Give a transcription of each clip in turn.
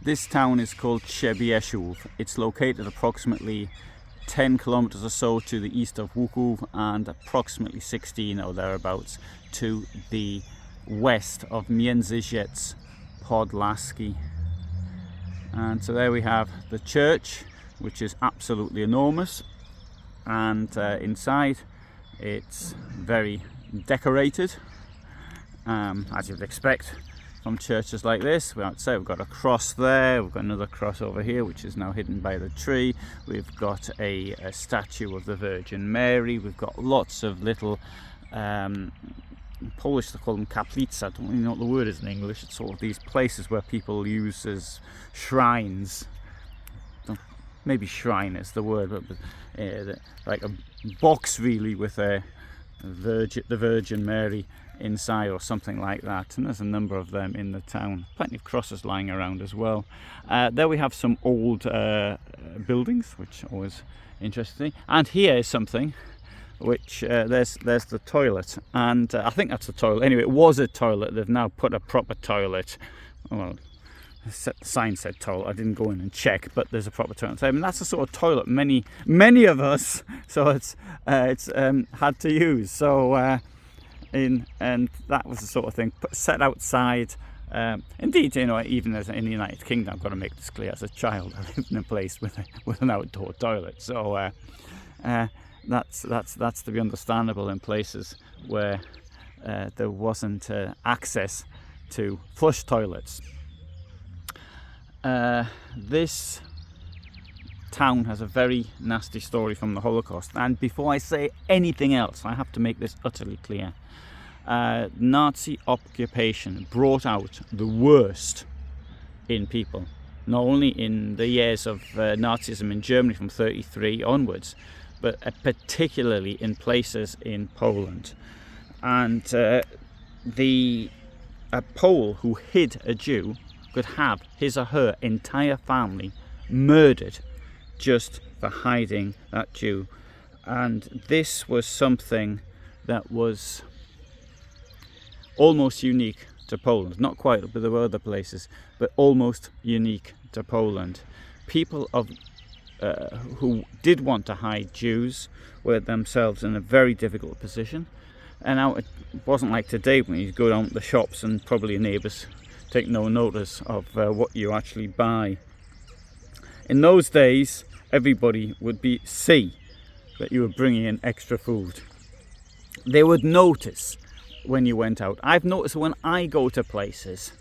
This town is called Trzebieszów. It's located approximately 10 kilometers or so to the east of Łuków and approximately 16 or thereabouts to the west of Międzyrzec Podlaski. And so there we have the church, which is absolutely enormous, and inside it's very decorated, as you'd expect from churches like this. We've got a cross there, we've got another cross over here which is now hidden by the tree, we've got a statue of the Virgin Mary, we've got lots of little in Polish they call them kaplice. I don't really know what the word is in English. It's sort of these places where people use as shrines. Maybe shrine is the word, but like a box really with the Virgin Mary inside or something like that. And there's a number of them in the town. Plenty of crosses lying around as well. There we have some old buildings, which always interesting. And here is something which there's the toilet, and I think that's a toilet. Anyway, it was a toilet. They've now put a proper toilet. Well, the sign said toilet. I didn't go in and check, but there's a proper toilet. I mean, that's the sort of toilet many of us. So it's had to use. So and that was the sort of thing set outside. Indeed, you know, even as in the United Kingdom, I've got to make this clear. As a child, I lived in a place with an outdoor toilet. So that's to be understandable in places where there wasn't access to flush toilets. This town has a very nasty story from the Holocaust, and before I say anything else, I have to make this utterly clear. Nazi occupation brought out the worst in people, not only in the years of Nazism in Germany from 1933 onwards, but particularly in places in Poland. And a Pole who hid a Jew could have his or her entire family murdered just for hiding that Jew. And this was something that was almost unique to Poland. Not quite, but there were other places, but almost unique to Poland. People of who did want to hide Jews were themselves in a very difficult position. And now it wasn't like today when you go down to the shops and probably your neighbours take no notice of what you actually buy. In those days, everybody would see that you were bringing in extra food. They would notice when you went out. I've noticed when I go to places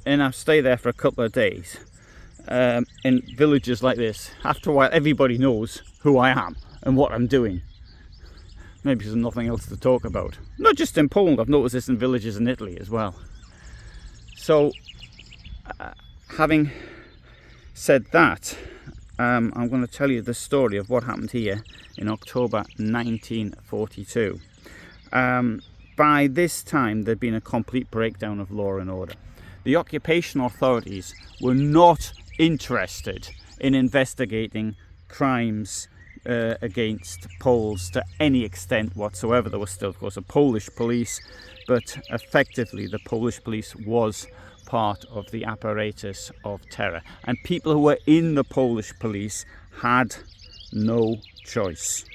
and I stay there for a couple of days, in villages like this, after a while everybody knows who I am and what I'm doing. Maybe there's nothing else to talk about. Not just in Poland, I've noticed this in villages in Italy as well. So, having said that, I'm going to tell you the story of what happened here in October 1942. By this time, there'd been a complete breakdown of law and order. The occupation authorities were not interested in investigating crimes against Poles to any extent whatsoever. There was still, of course, a Polish police, but effectively the Polish police was part of the apparatus of terror. And people who were in the Polish police had no choice.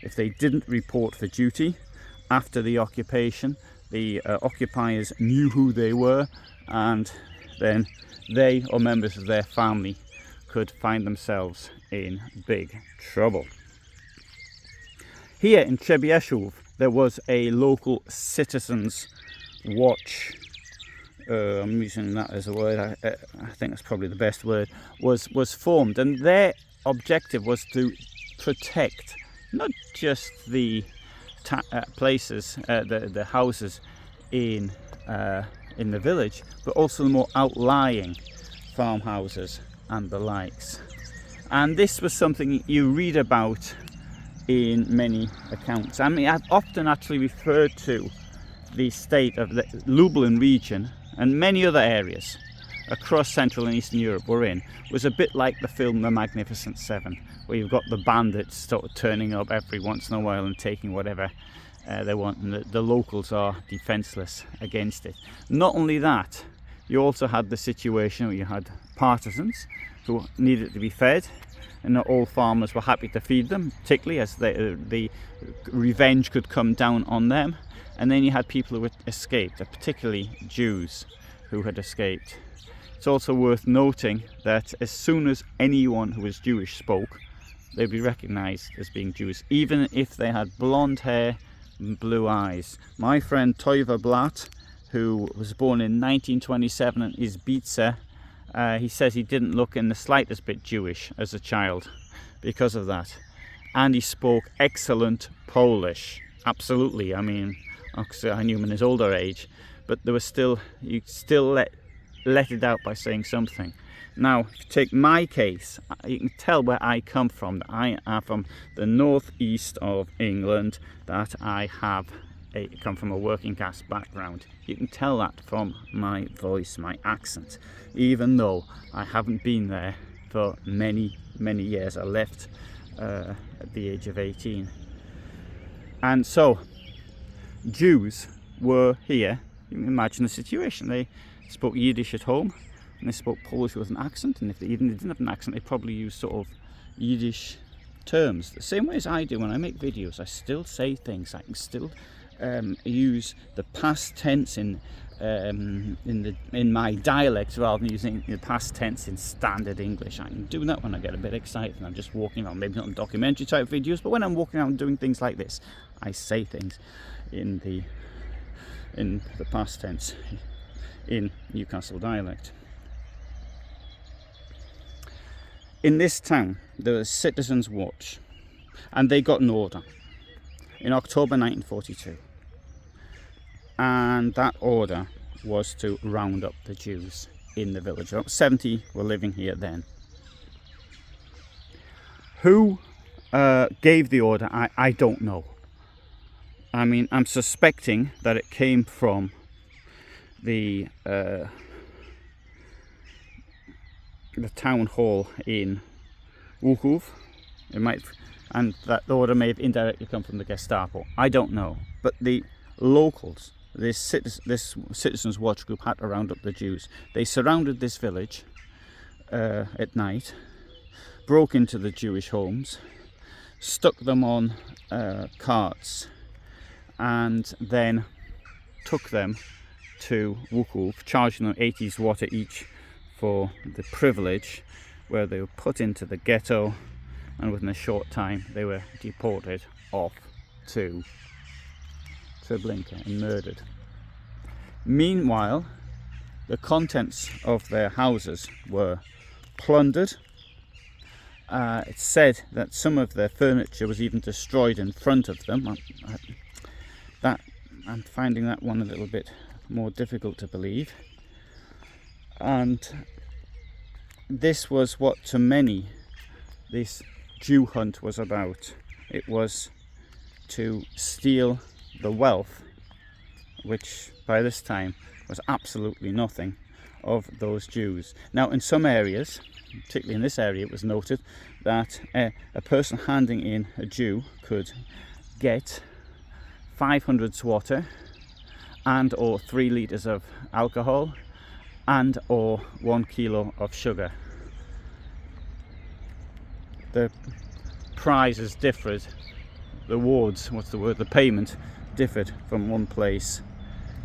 If they didn't report for duty after the occupation, the occupiers knew who they were, and then they or members of their family could find themselves in big trouble. Here in Trzebieszów, there was a local citizens' watch. I'm using that as a word. I think that's probably the best word. Was formed, and their objective was to protect not just the places, the houses in the village, but also the more outlying farmhouses and the likes. And this was something you read about in many accounts. I mean, I've often actually referred to the state of the Lublin region and many other areas across Central and Eastern Europe we're in, was a bit like the film The Magnificent Seven, where you've got the bandits sort of turning up every once in a while and taking whatever they want, and the locals are defenceless against it. Not only that, you also had the situation where you had partisans who needed to be fed, and not all farmers were happy to feed them, particularly as the revenge could come down on them. And then you had people who had escaped, particularly Jews who had escaped. It's also worth noting that as soon as anyone who was Jewish spoke, they'd be recognised as being Jewish, even if they had blonde hair and blue eyes. My friend Toiver Blatt, who was born in 1927 in Izbice, he says he didn't look in the slightest bit Jewish as a child because of that. And he spoke excellent Polish. Absolutely. I mean, I knew him in his older age, but there was still, you still let it out by saying something. Now, if you take my case, you can tell where I come from. I am from the northeast of England, that I come from a working class background. You can tell that from my voice, my accent, even though I haven't been there for many, many years. I left at the age of 18. And so, Jews were here. You can imagine the situation. They spoke Yiddish at home, and they spoke Polish with an accent, and if they didn't have an accent, they probably used sort of Yiddish terms. The same way as I do when I make videos, I still say things. I can still use the past tense in my dialect rather than using the past tense in standard English. I can do that when I get a bit excited and I'm just walking around, maybe not in documentary type videos, but when I'm walking around doing things like this, I say things in the past tense in Newcastle dialect. In this town, there was Citizens' Watch, and they got an order in October 1942. And that order was to round up the Jews in the village. About 70 were living here then. Who gave the order? I don't know. I mean, I'm suspecting that it came from the town hall in Łuków. It might, and that the order may have indirectly come from the Gestapo. I don't know. But the locals, this Citizens' Watch group, had to round up the Jews. They surrounded this village at night, broke into the Jewish homes, stuck them on carts, and then took them to Łuków, charging them 80 zloty each for the privilege, where they were put into the ghetto, and within a short time they were deported off to Treblinka and murdered. Meanwhile, the contents of their houses were plundered. It's said that some of their furniture was even destroyed in front of them. I'm finding that one a little bit more difficult to believe. And this was what to many this Jew hunt was about. It was to steal the wealth, which by this time was absolutely nothing, of those Jews. Now, in some areas, particularly in this area, it was noted that a person handing in a Jew could get 500 zloty and or 3 litres of alcohol and or 1 kilo of sugar. The prizes differed, the payment differed from one place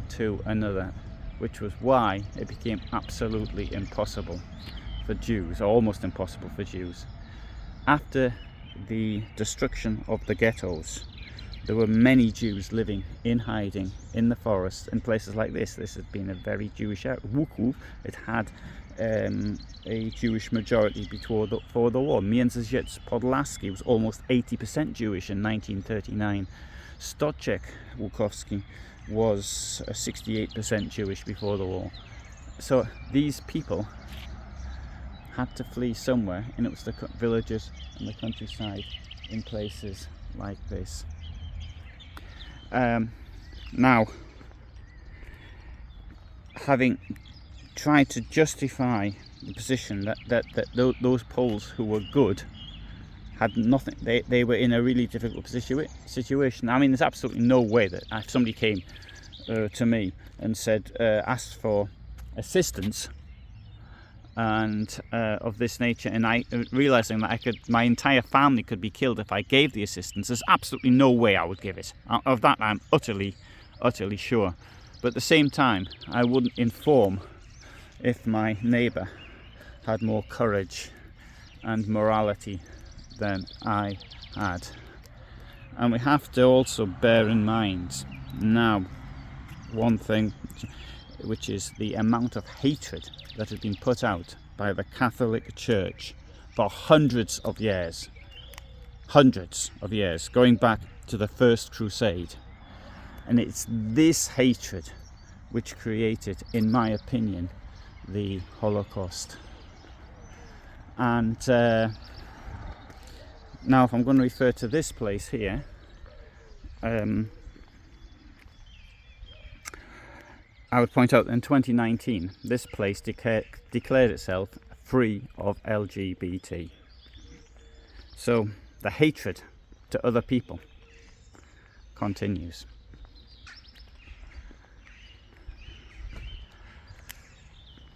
to another, which was why it became absolutely impossible for Jews, or almost impossible for Jews. After the destruction of the ghettos, there were many Jews living in hiding in the forest in places like this. This had been a very Jewish area. Łuków, it had a Jewish majority before the war. Międzyrzec Podlaski was almost 80% Jewish in 1939. Stoczek Łukowski was 68% Jewish before the war. So these people had to flee somewhere, and it was the villages and the countryside in places like this. Now, having tried to justify the position that those Poles who were good had nothing, they were in a really difficult situation. I mean, there's absolutely no way that if somebody came to me and said, asked for assistance, and of this nature, and I realizing that my entire family could be killed if I gave the assistance. There's absolutely no way I would give it. Of that I'm utterly sure. But at the same time, I wouldn't inform if my neighbour had more courage and morality than I had. And we have to also bear in mind now one thing, which is the amount of hatred that has been put out by the Catholic Church for hundreds of years, going back to the First Crusade. And it's this hatred which created, in my opinion, the Holocaust. And now if I'm going to refer to this place here, I would point out that in 2019 this place declared itself free of LGBT. So the hatred to other people continues.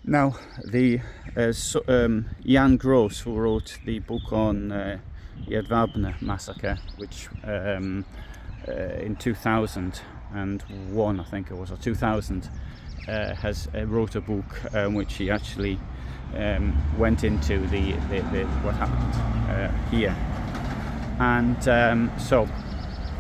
Now, the Jan Gross, who wrote the book on Jedwabne massacre, which in 2001, I think it was, or 2000, wrote a book which he actually went into the what happened here. And so,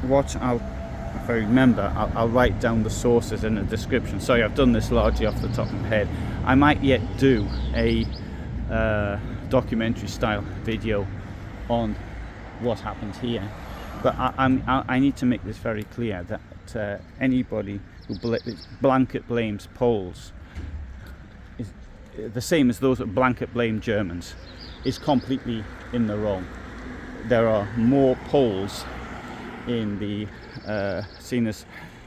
if I remember, I'll write down the sources in the description. Sorry, I've done this largely off the top of my head. I might yet do a documentary style video on what happened here, but I need to make this very clear that anybody who blanket blames Poles is the same as those that blanket blame Germans is completely in the wrong. There are more Poles in the seen as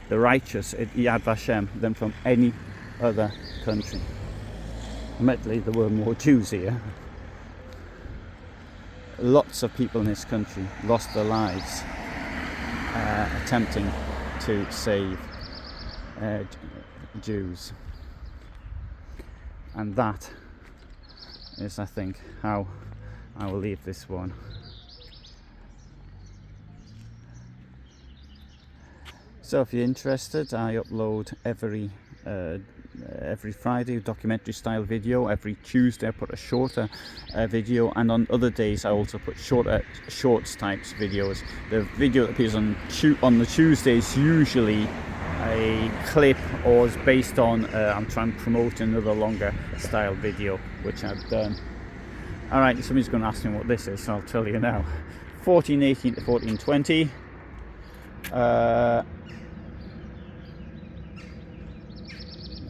the righteous at Yad Vashem than from any other country. Admittedly, there were more Jews here. Lots of people in this country lost their lives attempting to save Jews, and that is, I think, how I will leave this one. So if you're interested, I upload every Friday a documentary style video. Every Tuesday I put a shorter video, and on other days I also put shorts types videos. The video that appears on the Tuesday is usually a clip or is based on I'm trying to promote another longer style video which I've done. Alright, somebody's going to ask me what this is, so I'll tell you now. 1418 to 1420.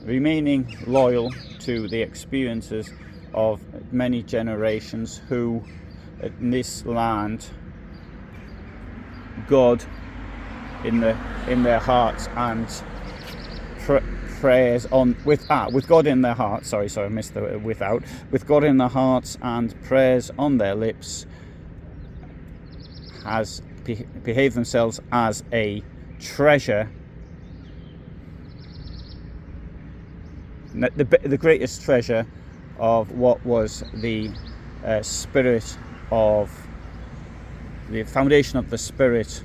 Remaining loyal to the experiences of many generations who, in this land, God in their hearts and prayers on with God in their hearts. Sorry, I missed the without. With God in their hearts and prayers on their lips, has behaved themselves as a treasure. The greatest treasure of what was the spirit of the foundation of the spirit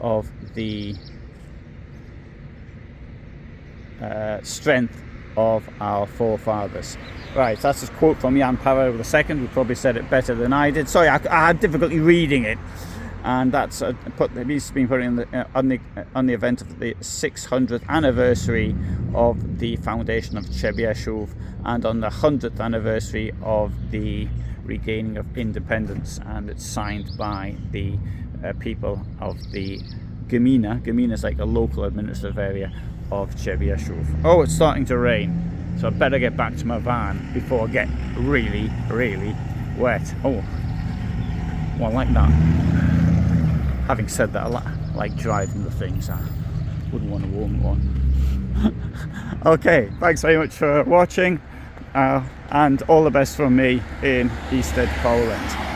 of the strength of our forefathers. Right, that's a quote from Jan Paweł II, who probably said it better than I did. Sorry, I had difficulty reading it. And that's he's been put in on the event of the 600th anniversary of the foundation of Trzebieszów, and on the 100th anniversary of the regaining of independence, and it's signed by the people of the gmina. Gmina is like a local administrative area of Trzebieszów. Oh, it's starting to rain, so I better get back to my van before I get really, really wet. Oh, well, I like that. Having said that, I like driving the things. I wouldn't want to own one. Okay, thanks very much for watching, and all the best from me in Eastern Poland.